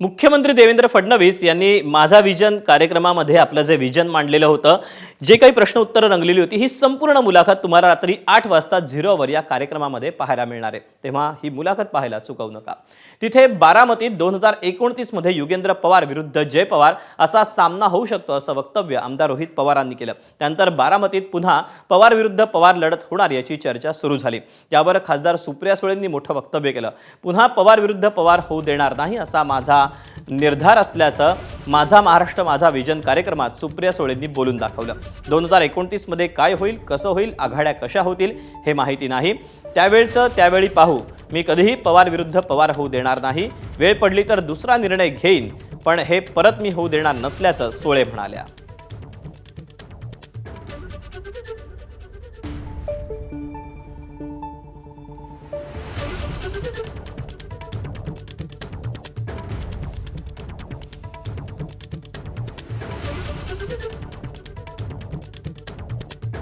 मुख्यमंत्री देवेंद्र फडणवीस यांनी माझा विजन कार्यक्रमामध्ये आपलं जे विजन मांडलेलं होतं, जे काही प्रश्न उत्तरं रंगलेली होती, ही संपूर्ण मुलाखत तुम्हाला रात्री 8 वाजता 0 वर या कार्यक्रमामध्ये पाहायला मिळणार आहे। तेव्हा ही मुलाखत पाहायला चुकवू नका। तिथे बारामतीत 2029 मध्ये युगेंद्र पवार विरुद्ध जय पवार असा सामना होऊ शकतो असं वक्तव्य आमदार रोहित पवारांनी केलं। त्यानंतर बारामतीत पुन्हा पवार विरुद्ध पवार लढत होणार याची चर्चा सुरू झाली। यावर खासदार सुप्रिया सुळेंनी मोठं वक्तव्य केलं। पुन्हा पवार विरुद्ध पवार होऊ देणार नाही असा माझा निर्धार असल्याचं माझा महाराष्ट्र माझा विजन कार्यक्रमात सुप्रिया सुळेंनी बोलून दाखवलं। 2029 मध्ये काय होईल, कसं होईल, आघाड्या कशा होतील हे माहिती नाही, त्यावेळचं त्यावेळी पाहू। मी कधीही पवार विरुद्ध पवार होऊ देणार नाही, वेळ पडली तर दुसरा निर्णय घेईन, पण हे परत मी होऊ देणार नसल्याचं सुळे म्हणाल्या।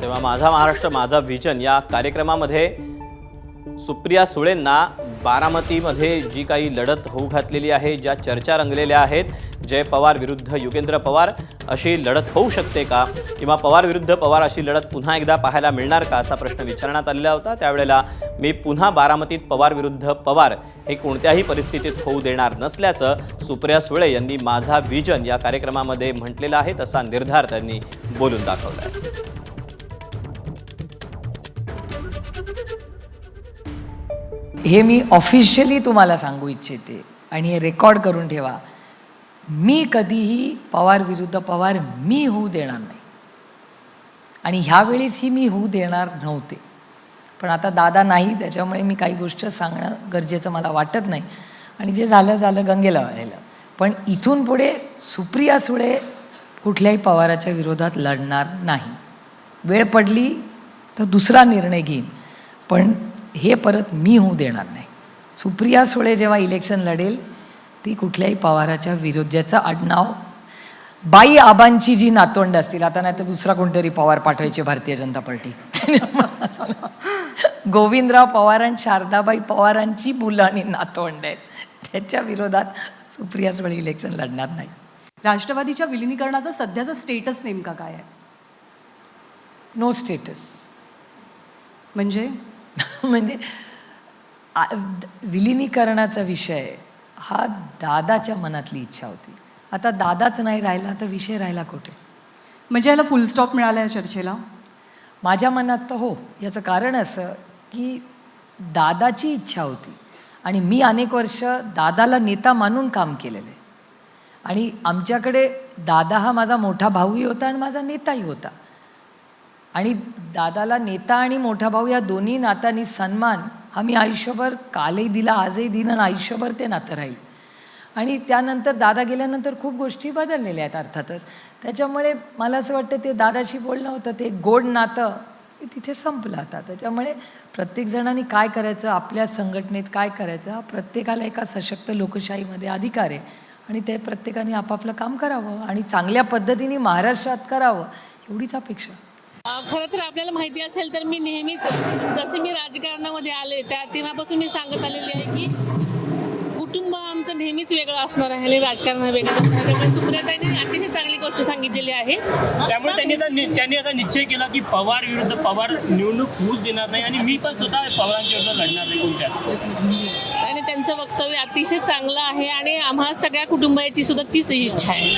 तेव्हा माझा महाराष्ट्र माझा विजन या कार्यक्रमामध्ये सुप्रिया सुळेंना बारामतीमध्ये जी काही लढत होऊ घातलेली आहे, ज्या चर्चा रंगलेल्या आहेत, जय पवार विरुद्ध युगेंद्र पवार अशी लढत होऊ शकते का, किंवा पवार विरुद्ध पवार अशी लढत पुन्हा एकदा पाहायला मिळणार का असा प्रश्न विचारण्यात आलेला होता। त्यावेळेला मी पुन्हा बारामतीत पवार विरुद्ध पवार हे कोणत्याही परिस्थितीत होऊ देणार नसल्याचं सुप्रिया सुळे यांनी माझा विजन या कार्यक्रमामध्ये म्हटलेलं आहे, तसा निर्धार त्यांनी बोलून दाखवला आहे। हे मी ऑफिशियली तुम्हाला सांगू इच्छिते आणि हे रेकॉर्ड करून ठेवा। मी कधीही पवार विरुद्ध पवार मी होऊ देणार नाही आणि ह्यावेळेस ही मी होऊ देणार नव्हते, पण आता दादा नाही, त्याच्यामुळे मी काही गोष्ट सांगणं गरजेचं मला वाटत नाही आणि जे झालं झालं गंगेला वाहिलं। पण इथून पुढे सुप्रिया सुळे कुठल्याही पवाराच्या विरोधात लढणार नाही। वेळ पडली तर दुसरा निर्णय घेईन, पण हे परत मी होऊ देणार नाही। सुप्रिया सुळे जेव्हा इलेक्शन लढेल ती कुठल्याही पवाराच्या विरोध, ज्याचं आडनाव बाई आबांची जी नातवंड असतील, आता नाही तर दुसरा कोणतरी पवार पाठवायचे भारतीय जनता पार्टी, गोविंदराव पवार आणि शारदाबाई पवारांची मुलं आणि नातवंड आहेत, त्याच्या विरोधात सुप्रिया सुळे इलेक्शन लढणार नाही। राष्ट्रवादीच्या विलिनीकरणाचा सध्याचा स्टेटस नेमका काय आहे? नो स्टेटस म्हणजे म्हणजे विलिनीकरणाचा विषय हा दादाच्या मनातली इच्छा होती। आता दादाच नाही राहिला तर विषय राहिला कुठे? म्हणजे याला फुल स्टॉप मिळाला या चर्चेला? माझ्या मनात तर हो। याचं कारण असं की दादाची इच्छा होती आणि मी अनेक वर्ष दादाला नेता मानून काम केलेलं आहे आणि आमच्याकडे दादा हा माझा मोठा भाऊही होता आणि माझा नेताही होता आणि दादाला नेता आणि मोठा भाऊ या दोन्ही नात्यांनी सन्मान हा मी आयुष्यभर कालही दिला, आजही दिला आणि आयुष्यभर ते नातं राहील। आणि त्यानंतर दादा गेल्यानंतर खूप गोष्टी बदललेल्या आहेत अर्थातच, त्याच्यामुळे मला असं वाटतं ते दादाशी बोलणं होतं, ते गोड नातं तिथे संपलं आता। त्याच्यामुळे प्रत्येक जणांनी काय करायचं, आपल्या संघटनेत काय करायचं, प्रत्येकाला एका सशक्त लोकशाहीमध्ये अधिकार आहे आणि ते प्रत्येकाने आपापलं काम करावं आणि चांगल्या पद्धतीने महाराष्ट्रात करावं एवढीच अपेक्षा। खरं तर आपल्याला माहिती असेल तर मी नेहमीच जसे मी राजकारणामध्ये आले त्या तेव्हापासून मी सांगत आलेली आहे की कुटुंब आमचं नेहमीच वेगळं असणार आहे आणि राजकारण वेगळं असणार आहे। त्यामुळे सुप्रियाताईंनी अतिशय चांगली गोष्ट सांगितलेली आहे। त्यामुळे त्यांनी आता निश्चय केला की पवार विरुद्ध पवार निवडणूक होऊच देणार नाही आणि मी पण स्वतः पवारांच्या विरुद्ध लढणार नाही कोणत्याच। आणि त्यांचं वक्तव्य अतिशय चांगलं आहे आणि आम्हा सगळ्या कुटुंबाची सुद्धा तीच इच्छा आहे।